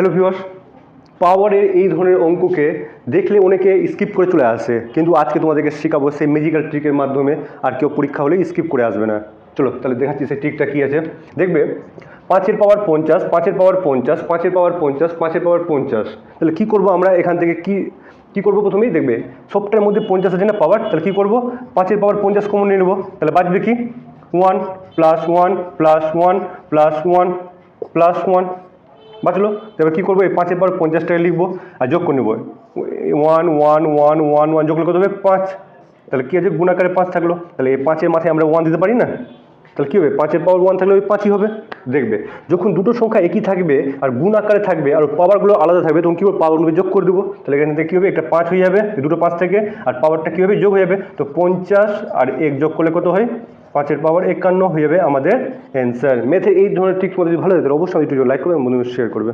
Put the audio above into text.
Hello viewers, পাওয়ারের এই ধরনের অঙ্ককে দেখলে অনেকে স্কিপ করে চলে আসে, কিন্তু আজকে তোমাদেরকে শেখাবো সেই ম্যাজিক্যাল ট্রিকের মাধ্যমে আর কেউ পরীক্ষা হলে স্কিপ করে আসবে না। চলো তাহলে দেখাচ্ছি সেই ট্রিকটা কী আছে। দেখবে 5 এর পাওয়ার 50, 5 এর পাওয়ার 50, 5 এর পাওয়ার 50, 5 এর পাওয়ার 50। তাহলে কী করবো আমরা এখান থেকে কী করবো? প্রথমেই দেখবে সবটার মধ্যে 50 আছে না পাওয়ার, তাহলে কী করবো? 5 এর পাওয়ার 50 কমন নিয়ে নেবো। তাহলে বাঁচবে কি 1 + 1 + 1 + 1 + 1 বাঁচলো। তারপর কী করবো? এই 5 এর পাওয়ার 50 টাকা লিখবো আর যোগ করে নেবো 1 1 1 1 1 যোগ করলে কত হবে? 5। তাহলে কী আছে? গুণাকারে 5 থাকলো। তাহলে এই 5 এর মাথায় আমরা 1 দিতে পারি না? তাহলে কী হবে? 5 এর পাওয়ার 1 থাকলে ওই 5ই হবে। দেখবে যখন দুটো সংখ্যা একই থাকবে আর গুণ আকারে থাকবে আর পাওয়ারগুলো আলাদা থাকবে, তখন কী হবে? পাওয়ারগুলোকে যোগ করে দেবো। তাহলে এখান থেকে কী হবে? একটা 5 হয়ে যাবে দুটো 5 থেকে, আর পাওয়ারটা কী হবে? যোগ হয়ে যাবে। তো 50 আর 1 যোগ করলে কত হয়? 5 এর পাওয়ার 51 হয়ে যাবে আমাদের অ্যান্সার। ম্যাথে এই ধরনের ট্রিক তোমাদের যদি ভালো লাগে তাহলে অবশ্যই ভিডিও লাইক করবে এবং বন্ধুদের শেয়ার করবে।